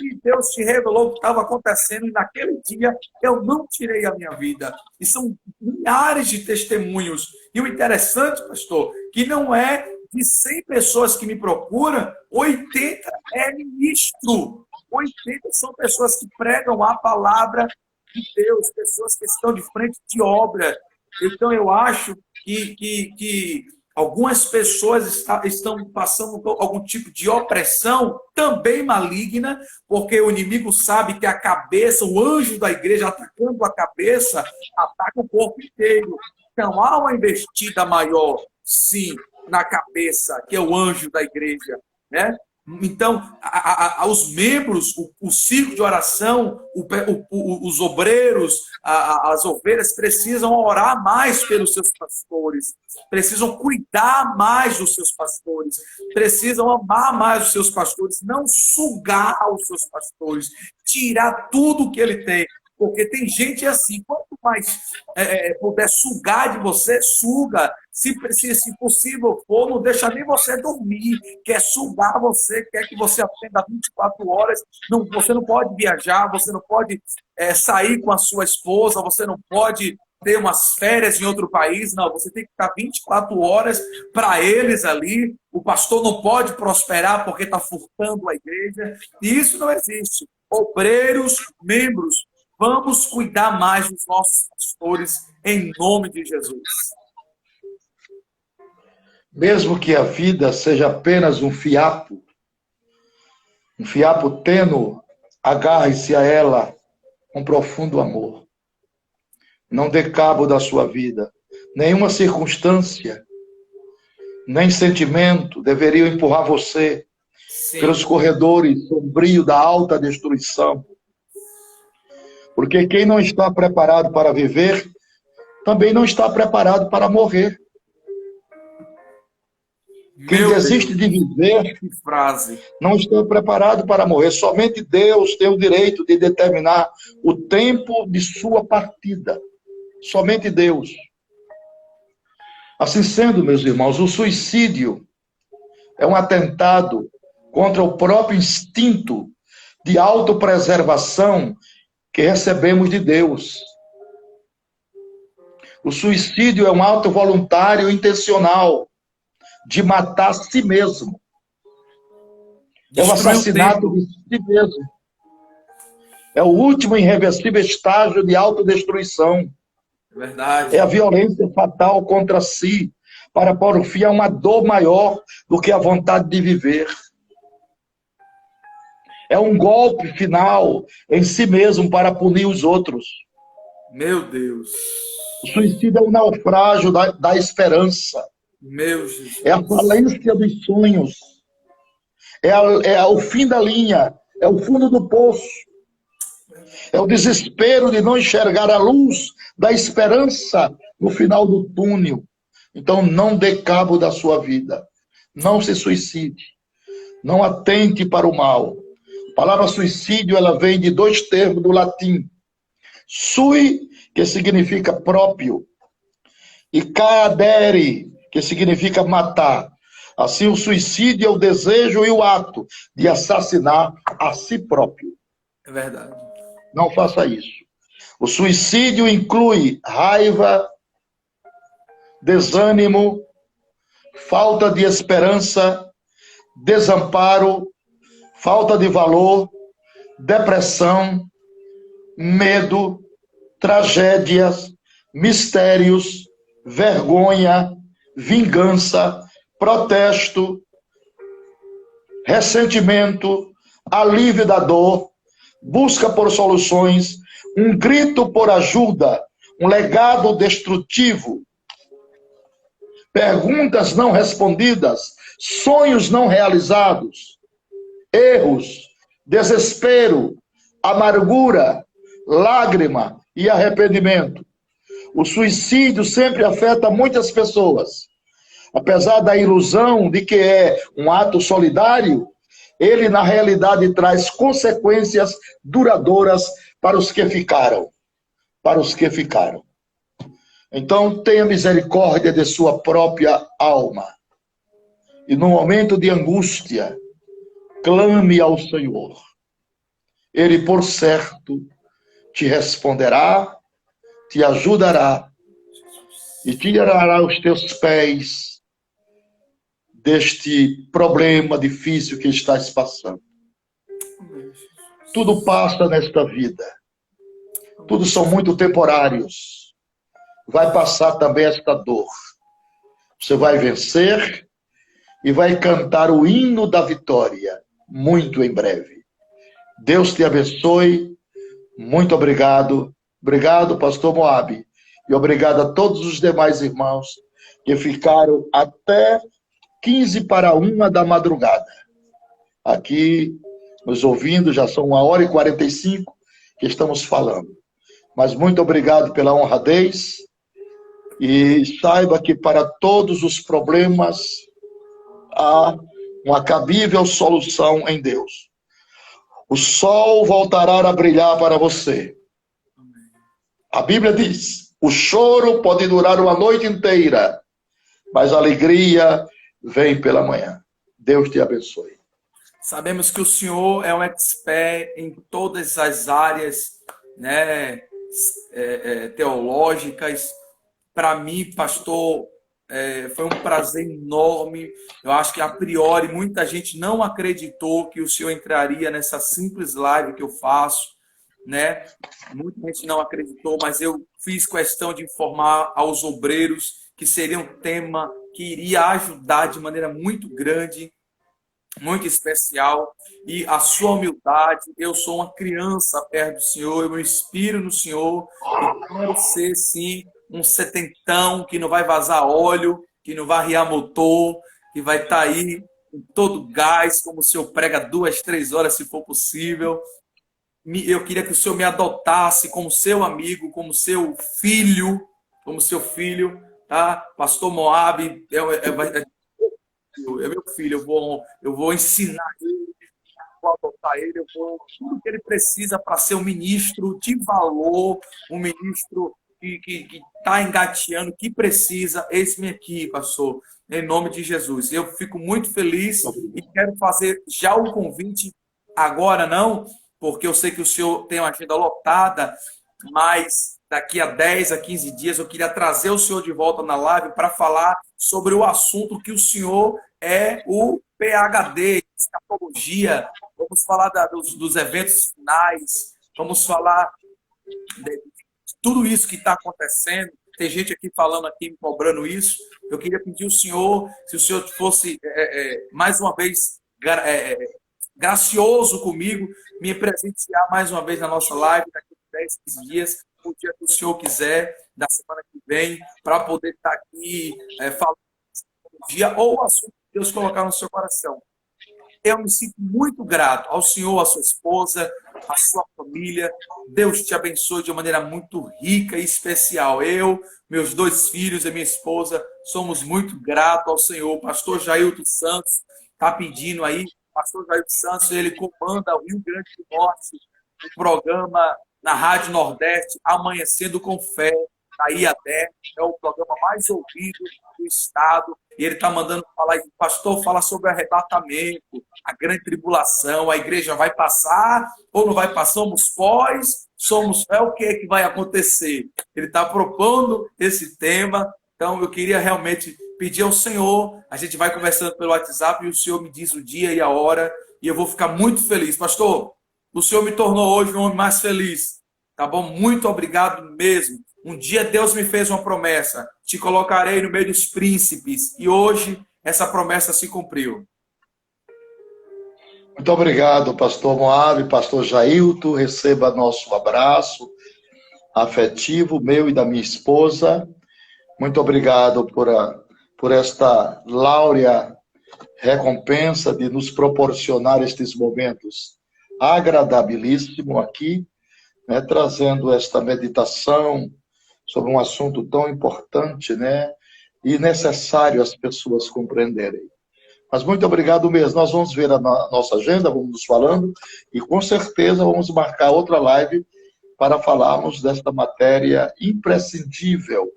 e Deus te revelou o que estava acontecendo, e naquele dia eu não tirei a minha vida. E são milhares de testemunhos. E o interessante, pastor, que não é de 100 pessoas que me procuram, 80 é ministro. 80 são pessoas que pregam a palavra de Deus, pessoas que estão de frente de obra. Então, eu acho que algumas pessoas estão passando por algum tipo de opressão, também maligna, porque o inimigo sabe que a cabeça, o anjo da igreja atacando a cabeça, ataca o corpo inteiro. Então, há uma investida maior, sim, na cabeça, que é o anjo da igreja, né? Então, os membros, o círculo de oração, os obreiros, as ovelhas precisam orar mais pelos seus pastores, precisam cuidar mais dos seus pastores, precisam amar mais os seus pastores, não sugar aos seus pastores, tirar tudo que ele tem. Porque tem gente assim, quanto mais puder sugar de você, suga. Se possível for, não deixa nem você dormir. Quer sugar você, quer que você atenda 24 horas. Não, você não pode viajar, você não pode sair com a sua esposa, você não pode ter umas férias em outro país. Não, você tem que ficar 24 horas para eles ali. O pastor não pode prosperar porque está furtando a igreja. E isso não existe. Obreiros, membros, vamos cuidar mais dos nossos pastores, em nome de Jesus. Mesmo que a vida seja apenas um fiapo, Um fiapo tênue, agarre-se a ela com profundo amor. Não dê cabo da sua vida. Nenhuma circunstância, nem sentimento deveriam empurrar você pelos Sim. corredores sombrios da alta destruição. Porque quem não está preparado para viver, também não está preparado para morrer. Quem Meu desiste Deus, de viver que frase. não está preparado para morrer. Somente Deus tem o direito de determinar o tempo de sua partida. Somente Deus. Assim sendo, meus irmãos, o suicídio é um atentado contra o próprio instinto de autopreservação que recebemos de Deus. O suicídio é um ato voluntário e intencional de matar a si mesmo. É o Destruiu o assassinato templo. de si mesmo. É o último e irreversível estágio de autodestruição. É verdade. É a violência fatal contra si, para pôr fim a uma dor maior do que a vontade de viver. É um golpe final em si mesmo para punir os outros. Meu Deus. O suicídio é um naufrágio da esperança. Meu Jesus. É a falência dos sonhos. É o fim da linha. É o fundo do poço. É o desespero de não enxergar a luz da esperança no final do túnel. Então, não dê cabo da sua vida. Não se suicide. Não atente para o mal. A palavra suicídio, ela vem de dois termos do latim. Sui, que significa próprio, e cadere, que significa matar. Assim, o suicídio é o desejo e o ato de assassinar a si próprio. É verdade. Não faça isso. O suicídio inclui raiva, desânimo, falta de esperança, desamparo, falta de valor, depressão, medo, tragédias, mistérios, vergonha, vingança, protesto, ressentimento, alívio da dor, busca por soluções, um grito por ajuda, um legado destrutivo, perguntas não respondidas, sonhos não realizados, erros, desespero, amargura, lágrima e arrependimento. O suicídio sempre afeta muitas pessoas. Apesar da ilusão de que é um ato solidário, ele na realidade traz consequências duradouras para os que ficaram. Para os que ficaram. Então, tenha misericórdia de sua própria alma. E no momento de angústia, clame ao Senhor. Ele, por certo, te responderá, te ajudará e tirará os teus pés deste problema difícil que estás passando. Tudo passa nesta vida. Tudo são muito temporários. Vai passar também esta dor. Você vai vencer e vai cantar o hino da vitória muito em breve. Deus te abençoe. Muito obrigado. Obrigado, pastor Moab. E obrigado a todos os demais irmãos que ficaram até 15 para 1 da madrugada. Aqui, nos ouvindo, já são 1h45 que estamos falando. Mas muito obrigado pela honradez. E saiba que para todos os problemas há uma cabível solução em Deus. O sol voltará a brilhar para você. A Bíblia diz, o choro pode durar uma noite inteira, mas a alegria vem pela manhã. Deus te abençoe. Sabemos que o senhor é um expert em todas as áreas, né, teológicas. Para mim, pastor, foi um prazer enorme. Eu acho que, a priori, muita gente não acreditou que o senhor entraria nessa simples live que eu faço, né? Muita gente não acreditou, mas eu fiz questão de informar aos obreiros que seria um tema que iria ajudar de maneira muito grande muito especial, e a sua humildade. Eu sou uma criança perto do Senhor, eu me inspiro no Senhor e quero ser, sim, um setentão que não vai vazar óleo, que não vai arriar motor, que vai estar aí com todo gás, como o Senhor prega 2, 3 horas, se for possível. Eu queria que o Senhor me adotasse como seu amigo, como seu filho, tá? Pastor Moab é meu filho, eu vou ensinar ele, vou adotar ele, eu vou tudo que ele precisa para ser um ministro de valor, um ministro que está engateando, que precisa. Esse-me aqui, pastor, em nome de Jesus. Eu fico muito feliz e quero fazer já o convite, agora não, porque eu sei que o senhor tem uma agenda lotada, mas daqui a 10 a 15 dias eu queria trazer o senhor de volta na live para falar sobre o assunto que o senhor é o PhD, escatologia. Vamos falar dos eventos finais, vamos falar de tudo isso que está acontecendo. Tem gente aqui falando, aqui me cobrando isso. Eu queria pedir ao senhor, se o senhor fosse mais uma vez gracioso comigo, me presentear mais uma vez na nossa live, daqui a 10, 15 dias, o dia que o senhor quiser, da semana que vem, para poder estar aqui falando dia ou o assunto que Deus colocar no seu coração. Eu me sinto muito grato ao senhor, à sua esposa, à sua família. Deus te abençoe de uma maneira muito rica e especial. Eu, meus 2 filhos e minha esposa, somos muito gratos ao Senhor. O pastor Jailton Santos está pedindo aí. O pastor Jailton Santos, ele comanda o Rio Grande do Norte, um programa na Rádio Nordeste, Amanhecendo com Fé, da IADER, é o programa mais ouvido do estado, e ele está mandando falar, pastor, fala sobre arrebatamento, a grande tribulação, a igreja vai passar ou não vai passar? É o que vai acontecer? Ele está propondo esse tema, então eu queria realmente pedir ao Senhor, a gente vai conversando pelo WhatsApp e o Senhor me diz o dia e a hora, e eu vou ficar muito feliz. Pastor, o Senhor me tornou hoje um homem mais feliz, tá bom? Muito obrigado mesmo. Um dia Deus me fez uma promessa, te colocarei no meio dos príncipes, e hoje essa promessa se cumpriu. Muito obrigado, pastor Moab, pastor Jailton, receba nosso abraço afetivo, meu e da minha esposa. Muito obrigado por esta láurea recompensa de nos proporcionar estes momentos agradabilíssimos aqui, né, trazendo esta meditação sobre um assunto tão importante, né, e necessário as pessoas compreenderem. Mas muito obrigado mesmo. Nós vamos ver a nossa agenda, vamos nos falando, e com certeza vamos marcar outra live para falarmos desta matéria imprescindível,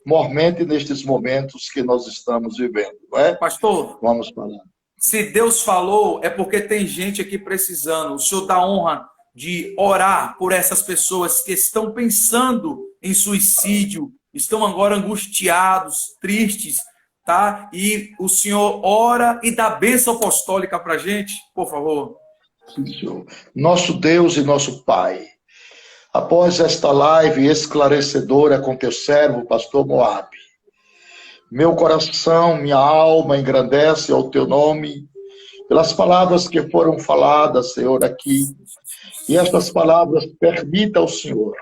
mormente nestes momentos que nós estamos vivendo, não é? Pastor, vamos falar. Se Deus falou, é porque tem gente aqui precisando. O Senhor dá honra de orar por essas pessoas que estão pensando em suicídio, estão agora angustiados, tristes, tá? E o Senhor ora e dá bênção apostólica para a gente, por favor. Sim, Senhor. Nosso Deus e nosso Pai, após esta live esclarecedora com teu servo, pastor Moab, meu coração, minha alma engrandece ao teu nome, pelas palavras que foram faladas, Senhor, aqui. E estas palavras permita ao Senhor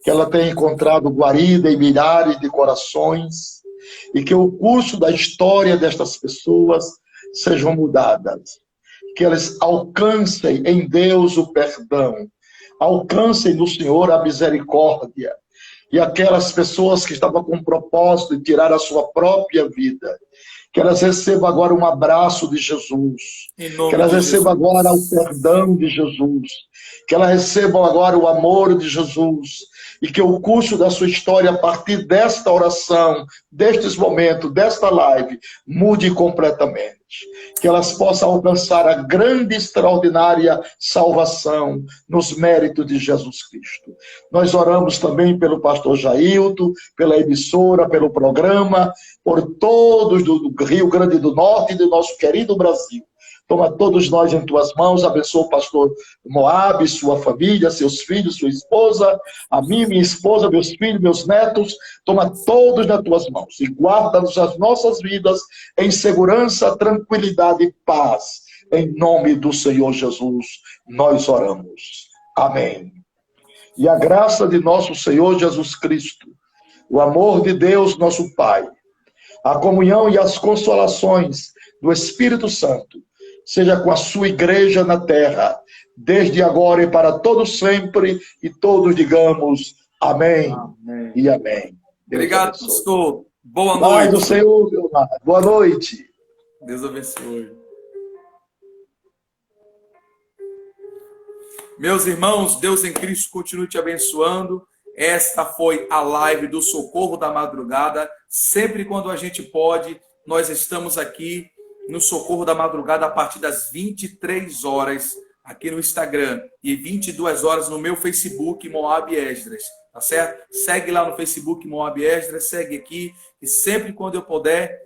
que ela tenha encontrado guarida em milhares de corações e que o curso da história destas pessoas sejam mudadas. Que elas alcancem em Deus o perdão, alcancem no Senhor a misericórdia. E aquelas pessoas que estavam com o propósito de tirar a sua própria vida, que elas recebam agora um abraço de Jesus, que elas recebam agora o perdão de Jesus, que elas recebam agora o amor de Jesus, e que o curso da sua história, a partir desta oração, destes momentos, desta live, mude completamente. Que elas possam alcançar a grande e extraordinária salvação nos méritos de Jesus Cristo. Nós oramos também pelo pastor Jailton, pela emissora, pelo programa, por todos do Rio Grande do Norte e do nosso querido Brasil. Toma todos nós em tuas mãos, abençoa o pastor Moab, sua família, seus filhos, sua esposa, a mim, minha esposa, meus filhos, meus netos, toma todos nas tuas mãos e guarda-nos as nossas vidas em segurança, tranquilidade e paz. Em nome do Senhor Jesus, nós oramos. Amém. E a graça de nosso Senhor Jesus Cristo, o amor de Deus, nosso Pai, a comunhão e as consolações do Espírito Santo, seja com a sua igreja na terra, desde agora e para todos sempre, e todos digamos amém, amém. E amém. Deus Obrigado, abençoe. Pastor. Boa noite. Pai do Senhor, meu amado. Boa noite. Deus abençoe. Meus irmãos, Deus em Cristo continue te abençoando. Esta foi a live do Socorro da Madrugada. Sempre quando a gente pode, nós estamos aqui no Socorro da Madrugada a partir das 23 horas aqui no Instagram e 22 horas no meu Facebook, Moab Esdras. Tá certo? Segue lá no Facebook, Moab Esdras, segue aqui e sempre quando eu puder,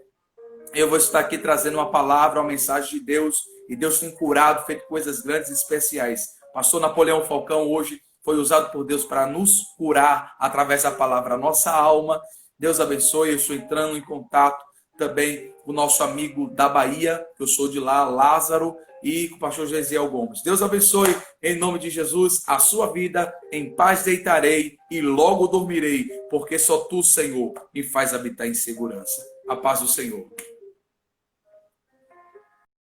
eu vou estar aqui trazendo uma palavra, uma mensagem de Deus, e Deus tem curado, feito coisas grandes e especiais. Pastor Napoleão Falcão hoje foi usado por Deus para nos curar através da palavra nossa alma. Deus abençoe. Eu estou entrando em contato também com o nosso amigo da Bahia, que eu sou de lá, Lázaro, e com o pastor Gesiel Gomes. Deus abençoe, em nome de Jesus, a sua vida. Em paz deitarei e logo dormirei, porque só tu, Senhor, me faz habitar em segurança. A paz do Senhor.